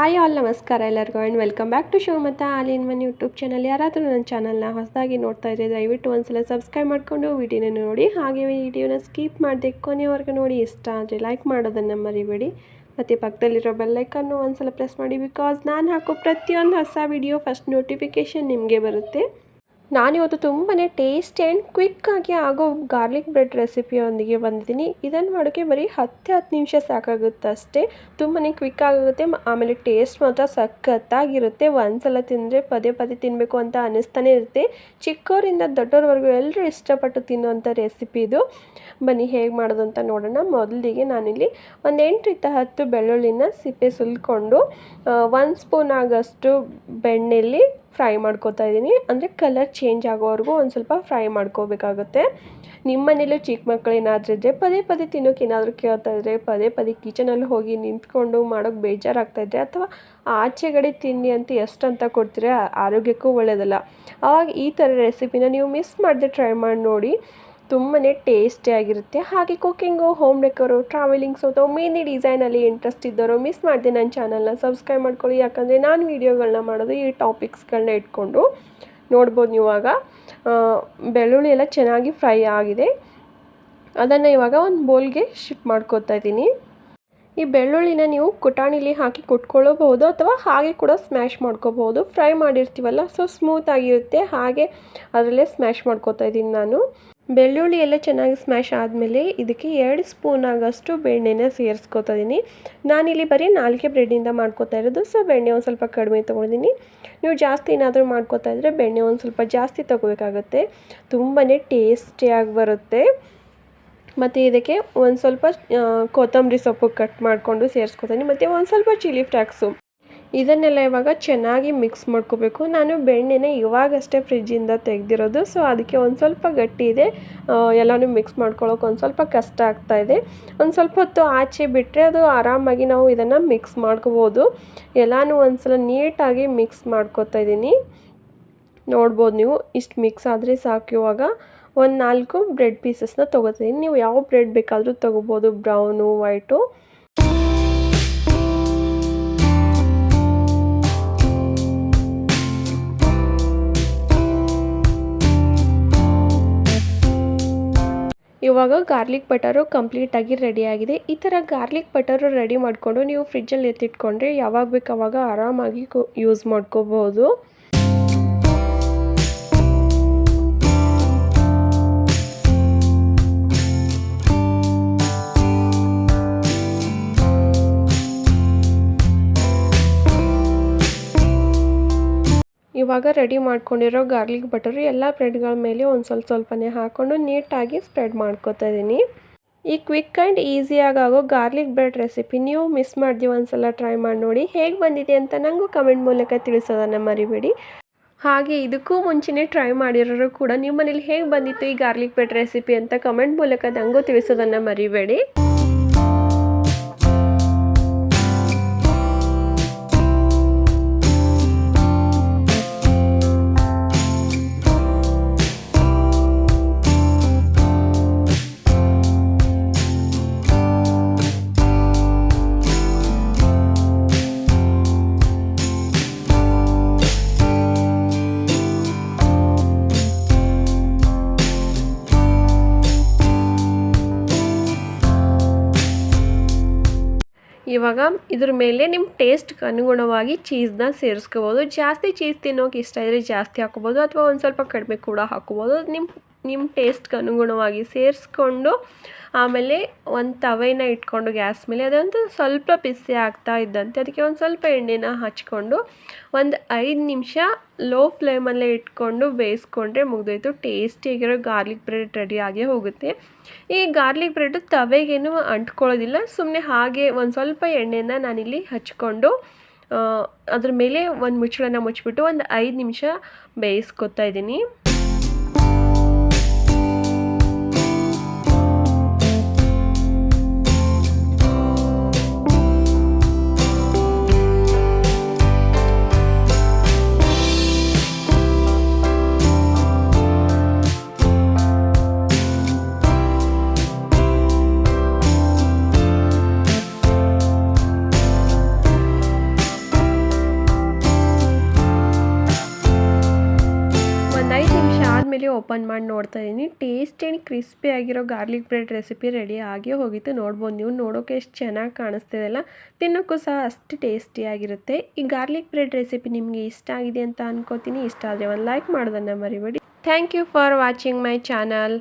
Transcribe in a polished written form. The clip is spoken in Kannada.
ಹಾಯ್ ಆಲ್ ನಮಸ್ಕಾರ ಎಲ್ಲರಿಗೂ and welcome back to Shivamogga all in one YouTube channel. ಯಾರಾದರೂ ನನ್ನ ಚಾನಲ್ನ ಹೊಸದಾಗಿ ನೋಡ್ತಾ ಇದ್ದರೆ ದಯವಿಟ್ಟು ಒಂದ್ಸಲ ಸಬ್ಸ್ಕ್ರೈಬ್ ಮಾಡಿಕೊಂಡು ವಿಡಿಯೋನ ನೋಡಿ, ಹಾಗೆ ವಿಡಿಯೋನ ಸ್ಕಿಪ್ ಮಾಡದೆ ಕೊನೆವರೆಗೂ ನೋಡಿ. ಇಷ್ಟ ಆದರೆ ಲೈಕ್ ಮಾಡೋದನ್ನು ಮರಿಬೇಡಿ, ಮತ್ತು ಪಕ್ಕದಲ್ಲಿರೋ ಬೆಲ್ಲೈಕನ್ನು ಒಂದ್ಸಲ ಪ್ರೆಸ್ ಮಾಡಿ, ಬಿಕಾಸ್ ನಾನು ಹಾಕೋ ಪ್ರತಿಯೊಂದು ಹೊಸ ವಿಡಿಯೋ ಫಸ್ಟ್ ನೋಟಿಫಿಕೇಷನ್ ನಿಮಗೆ ಬರುತ್ತೆ. ನಾನಿವತ್ತು ತುಂಬಾ ಟೇಸ್ಟಿ ಆ್ಯಂಡ್ ಕ್ವಿಕ್ಕಾಗಿ ಆಗೋ ಗಾರ್ಲಿಕ್ ಬ್ರೆಡ್ ರೆಸಿಪಿಯೊಂದಿಗೆ ಬಂದಿದ್ದೀನಿ. ಇದನ್ನು ಮಾಡೋಕ್ಕೆ ಬರೀ 10 ನಿಮಿಷ ಸಾಕಾಗುತ್ತೆ ಅಷ್ಟೇ. ತುಂಬಾ ಕ್ವಿಕ್ ಆಗುತ್ತೆ, ಆಮೇಲೆ ಟೇಸ್ಟ್ ಮಾತ್ರ ಸಖತ್ತಾಗಿರುತ್ತೆ. ಒಂದ್ಸಲ ತಿಂದರೆ ಪದೇ ಪದೇ ತಿನ್ನಬೇಕು ಅಂತ ಅನ್ನಿಸ್ತಾನೆ ಇರುತ್ತೆ. ಚಿಕ್ಕವರಿಂದ ದೊಡ್ಡವ್ರವರೆಗೂ ಎಲ್ಲರೂ ಇಷ್ಟಪಟ್ಟು ತಿನ್ನುವಂಥ ರೆಸಿಪಿ ಇದು. ಬನ್ನಿ ಹೇಗೆ ಮಾಡೋದು ಅಂತ ನೋಡೋಣ. ಮೊದಲಿಗೆ ನಾನಿಲ್ಲಿ ಒಂದು 8-10 ಬೆಳ್ಳುಳ್ಳಿನ ಸಿಪ್ಪೆ ಸುಲ್ಕೊಂಡು 1 ಸ್ಪೂನ್ ಆಗೋಷ್ಟು ಬೆಣ್ಣೆಯಲ್ಲಿ ಫ್ರೈ ಮಾಡ್ಕೋತಾ ಇದ್ದೀನಿ. ಅಂದರೆ ಕಲರ್ ಚೇಂಜ್ ಆಗೋವರೆಗೂ ಒಂದು ಸ್ವಲ್ಪ ಫ್ರೈ ಮಾಡ್ಕೋಬೇಕಾಗುತ್ತೆ. ನಿಮ್ಮ ಮನೇಲೂ ಚಿಕ್ಕ ಮಕ್ಕಳು ಏನಾದರೂ ಇದ್ದರೆ, ಪದೇ ಪದೇ ತಿನ್ನೋಕೆ ಏನಾದರೂ ಕೇಳ್ತಾ ಇದ್ದರೆ, ಪದೇ ಪದೇ ಕಿಚನಲ್ಲಿ ಹೋಗಿ ನಿಂತ್ಕೊಂಡು ಮಾಡೋಕ್ಕೆ ಬೇಜಾರಾಗ್ತಾಯಿದ್ರೆ, ಅಥವಾ ಆಚೆಗಡೆ ತಿಂಡಿ ಅಂತ ಎಷ್ಟಂತ ಕೊಡ್ತೀರಾ, ಆರೋಗ್ಯಕ್ಕೂ ಒಳ್ಳೆಯದಲ್ಲ. ಆವಾಗ ಈ ಥರ ರೆಸಿಪಿನ ನೀವು ಮಿಸ್ ಮಾಡದೆ ಟ್ರೈ ಮಾಡಿ ನೋಡಿ, ತುಂಬಾ ಟೇಸ್ಟಿಯಾಗಿರುತ್ತೆ. ಹಾಗೆ ಕುಕ್ಕಿಂಗು, ಹೋಮ್ ಡೆಕೋರು, ಟ್ರಾವೆಲಿಂಗ್ಸು ಅಥವಾ ಮೆಹಂದಿ ಡಿಸೈನಲ್ಲಿ ಇಂಟ್ರೆಸ್ಟ್ ಇದ್ದವರು ಮಿಸ್ ಮಾಡಿದೆ ನನ್ನ ಚಾನಲ್ನ ಸಬ್ಸ್ಕ್ರೈಬ್ ಮಾಡ್ಕೊಳ್ಳಿ. ಯಾಕಂದರೆ ನಾನು ವೀಡಿಯೋಗಳನ್ನ ಮಾಡೋದು ಈ ಟಾಪಿಕ್ಸ್ಗಳನ್ನ ಇಟ್ಕೊಂಡು ನೋಡ್ಬೋದು. ನೀವಾಗ ಬೆಳ್ಳುಳ್ಳಿ ಎಲ್ಲ ಚೆನ್ನಾಗಿ ಫ್ರೈ ಆಗಿದೆ. ಅದನ್ನು ಇವಾಗ ಒಂದು ಬೌಲ್ಗೆ ಶಿಫ್ಟ್ ಮಾಡ್ಕೊತಾ ಇದ್ದೀನಿ. ಈ ಬೆಳ್ಳುಳ್ಳಿನ ನೀವು ಕುಟಾಣಿಲಿ ಹಾಕಿ ಕುಟ್ಕೊಳ್ಳಬಹುದು, ಅಥವಾ ಹಾಗೆ ಕೂಡ ಸ್ಮ್ಯಾಶ್ ಮಾಡ್ಕೋಬಹುದು. ಫ್ರೈ ಮಾಡಿರ್ತೀವಲ್ಲ, ಸೊ ಸ್ಮೂತಾಗಿರುತ್ತೆ. ಹಾಗೆ ಅದರಲ್ಲೇ ಸ್ಮ್ಯಾಶ್ ಮಾಡ್ಕೋತಾ ಇದ್ದೀನಿ ನಾನು. ಬೆಳ್ಳುಳ್ಳಿ ಎಲ್ಲ ಚೆನ್ನಾಗಿ ಸ್ಮ್ಯಾಶ್ ಆದಮೇಲೆ ಇದಕ್ಕೆ 2 ಸ್ಪೂನ್ ಆಗೋಷ್ಟು ಬೆಣ್ಣೆನ ಸೇರಿಸ್ಕೊತಾ ಇದ್ದೀನಿ. ನಾನಿಲ್ಲಿ ಬರೀ 4 ಬ್ರೆಡ್ಡಿಂದ ಮಾಡ್ಕೋತಾ ಇರೋದು, ಸೊ ಬೆಣ್ಣೆ ಒಂದು ಸ್ವಲ್ಪ ಕಡಿಮೆ ತೊಗೊಂಡಿದ್ದೀನಿ. ನೀವು ಜಾಸ್ತಿ ಏನಾದರೂ ಮಾಡ್ಕೋತಾ ಇದ್ದರೆ ಬೆಣ್ಣೆ ಒಂದು ಸ್ವಲ್ಪ ಜಾಸ್ತಿ ತೊಗೋಬೇಕಾಗುತ್ತೆ. ತುಂಬಾ ಟೇಸ್ಟಿಯಾಗಿ ಬರುತ್ತೆ. ಮತ್ತು ಇದಕ್ಕೆ ಒಂದು ಸ್ವಲ್ಪ ಕೊತ್ತಂಬರಿ ಸೊಪ್ಪು ಕಟ್ ಮಾಡಿಕೊಂಡು ಸೇರಿಸ್ಕೊತೀನಿ, ಮತ್ತು ಒಂದು ಸ್ವಲ್ಪ ಚಿಲ್ಲಿ ಫ್ಲೇಕ್ಸು. ಇದನ್ನೆಲ್ಲ ಇವಾಗ ಚೆನ್ನಾಗಿ ಮಿಕ್ಸ್ ಮಾಡ್ಕೋಬೇಕು. ನಾನು ಬೆಣ್ಣೆನ ಇವಾಗಷ್ಟೇ ಫ್ರಿಜ್ಜಿಂದ ತೆಗೆದಿರೋದು, ಸೊ ಅದಕ್ಕೆ ಒಂದು ಸ್ವಲ್ಪ ಗಟ್ಟಿ ಇದೆ. ಎಲ್ಲನೂ ಮಿಕ್ಸ್ ಮಾಡ್ಕೊಳ್ಳೋಕೆ ಒಂದು ಸ್ವಲ್ಪ ಕಷ್ಟ ಆಗ್ತಾಯಿದೆ. ಒಂದು ಸ್ವಲ್ಪ ಹೊತ್ತು ಆಚೆ ಬಿಟ್ಟರೆ ಅದು ಆರಾಮಾಗಿ ನಾವು ಇದನ್ನು ಮಿಕ್ಸ್ ಮಾಡ್ಕೋಬೋದು. ಎಲ್ಲನೂ ಒಂದು ಸಲ ನೀಟಾಗಿ ಮಿಕ್ಸ್ ಮಾಡ್ಕೋತಾ ಇದ್ದೀನಿ. ನೋಡ್ಬೋದು ನೀವು, ಇಷ್ಟು ಮಿಕ್ಸ್ ಆದರೆ ಸಾಕು. ಇವಾಗ ಒಂದು 4 ಬ್ರೆಡ್ ಪೀಸಸ್ನ ತೊಗೋತೀನಿ. ನೀವು ಯಾವ ಬ್ರೆಡ್ ಬೇಕಾದರೂ ತೊಗೋಬೋದು, ಬ್ರೌನು, ವೈಟು. ಇವಾಗ ಗಾರ್ಲಿಕ್ ಬಟರು ಕಂಪ್ಲೀಟಾಗಿ ರೆಡಿಯಾಗಿದೆ. ಈ ಥರ ಗಾರ್ಲಿಕ್ ಬಟರು ರೆಡಿ ಮಾಡಿಕೊಂಡು ನೀವು ಫ್ರಿಜ್ಜಲ್ಲಿ ಎತ್ತಿಟ್ಕೊಂಡ್ರೆ ಯಾವಾಗ ಬೇಕು ಆವಾಗ ಆರಾಮಾಗಿ ಯೂಸ್ ಮಾಡ್ಕೋಬೋದು. ಇವಾಗ ರೆಡಿ ಮಾಡ್ಕೊಂಡಿರೋ ಗಾರ್ಲಿಕ್ ಬಟರು ಎಲ್ಲ ಬ್ರೆಡ್ಗಳ ಮೇಲೆ ಒಂದು ಸ್ವಲ್ಪನೇ ಹಾಕ್ಕೊಂಡು ನೀಟಾಗಿ ಸ್ಪ್ರೆಡ್ ಮಾಡ್ಕೋತಾ ಇದ್ದೀನಿ. ಈ ಕ್ವಿಕ್ ಆ್ಯಂಡ್ ಈಸಿಯಾಗಿ ಆಗೋ ಗಾರ್ಲಿಕ್ ಬ್ರೆಡ್ ರೆಸಿಪಿ ನೀವು ಮಿಸ್ ಮಾಡಿದೀವಿ, ಒಂದ್ಸಲ ಟ್ರೈ ಮಾಡಿ ನೋಡಿ. ಹೇಗೆ ಬಂದಿದೆ ಅಂತ ನನಗೂ ಕಮೆಂಟ್ ಮೂಲಕ ತಿಳಿಸೋದನ್ನು ಮರಿಬೇಡಿ. ಹಾಗೆ ಇದಕ್ಕೂ ಮುಂಚೆನೇ ಟ್ರೈ ಮಾಡಿರೋರು ಕೂಡ ನಿಮ್ಮ ಮನೇಲಿ ಹೇಗೆ ಬಂದಿತ್ತು ಈ ಗಾರ್ಲಿಕ್ ಬ್ರೆಡ್ ರೆಸಿಪಿ ಅಂತ ಕಮೆಂಟ್ ಮೂಲಕ ನನಗೂ ತಿಳಿಸೋದನ್ನು ಮರಿಬೇಡಿ. ಇವಾಗ ಇದ್ರ ಮೇಲೆ ನಿಮ್ಮ ಟೇಸ್ಟ್ಗೆ ಅನುಗುಣವಾಗಿ ಚೀಸ್ನ ಸೇರಿಸ್ಕೋಬೋದು. ಜಾಸ್ತಿ ಚೀಸ್ ತಿನ್ನೋಕೆ ಇಷ್ಟ ಇದ್ದರೆ ಜಾಸ್ತಿ ಹಾಕೋಬೋದು, ಅಥವಾ ಒಂದು ಸ್ವಲ್ಪ ಕಡಿಮೆ ಕೂಡ ಹಾಕೋಬೋದು. ನಿಮ್ಮ ಟೇಸ್ಟ್ಗೆ ಅನುಗುಣವಾಗಿ ಸೇರಿಸ್ಕೊಂಡು, ಆಮೇಲೆ ಒಂದು ತವೆನ ಇಟ್ಕೊಂಡು ಗ್ಯಾಸ್ ಮೇಲೆ ಅದಂತೂ ಸ್ವಲ್ಪ ಬಿಸಿ ಆಗ್ತಾ ಇದ್ದಂತೆ ಅದಕ್ಕೆ ಒಂದು ಸ್ವಲ್ಪ ಎಣ್ಣೆನ ಹಚ್ಕೊಂಡು ಒಂದು 5 ನಿಮಿಷ ಲೋ ಫ್ಲೇಮಲ್ಲೇ ಇಟ್ಕೊಂಡು ಬೇಯಿಸ್ಕೊಂಡ್ರೆ ಮುಗಿದೋಯ್ತು. ಟೇಸ್ಟಿಯಾಗಿರೋ ಗಾರ್ಲಿಕ್ ಬ್ರೆಡ್ ರೆಡಿ ಆಗೇ ಹೋಗುತ್ತೆ. ಈ ಗಾರ್ಲಿಕ್ ಬ್ರೆಡ್ ತವೆಗೇನು ಅಂಟ್ಕೊಳ್ಳೋದಿಲ್ಲ, ಸುಮ್ಮನೆ ಹಾಗೆ ಒಂದು ಸ್ವಲ್ಪ ಎಣ್ಣೆನ ನಾನಿಲ್ಲಿ ಹಚ್ಕೊಂಡು ಅದ್ರ ಮೇಲೆ ಒಂದು ಮುಚ್ಚಳನ ಮುಚ್ಚಿಬಿಟ್ಟು ಒಂದು 5 ನಿಮಿಷ ಬೇಯಿಸ್ಕೊತಾ ಇದ್ದೀನಿ. ಆಮೇಲೆ ಓಪನ್ ಮಾಡಿ ನೋಡ್ತಾ ಇದ್ದೀನಿ. ಟೇಸ್ಟಿ ಆ್ಯಂಡ್ ಕ್ರಿಸ್ಪಿ ಆಗಿರೋ ಗಾರ್ಲಿಕ್ ಬ್ರೆಡ್ ರೆಸಿಪಿ ರೆಡಿ ಆಗಿ ಹೋಗಿತ್ತು. ನೋಡ್ಬೋದು ನೀವು, ನೋಡೋಕೆ ಎಷ್ಟು ಚೆನ್ನಾಗಿ ಕಾಣಿಸ್ತಿದೆ ಅಲ್ಲ, ತಿನ್ನೋಕ್ಕೂ ಸಹ ಅಷ್ಟು ಟೇಸ್ಟಿಯಾಗಿರುತ್ತೆ. ಈ ಗಾರ್ಲಿಕ್ ಬ್ರೆಡ್ ರೆಸಿಪಿ ನಿಮಗೆ ಇಷ್ಟ ಆಗಿದೆ ಅಂತ ಅನ್ಕೋತೀನಿ. ಇಷ್ಟ ಆದರೆ ಒಂದು ಲೈಕ್ ಮಾಡೋದನ್ನು ಮರಿಬೇಡಿ. Thank you for watching my channel.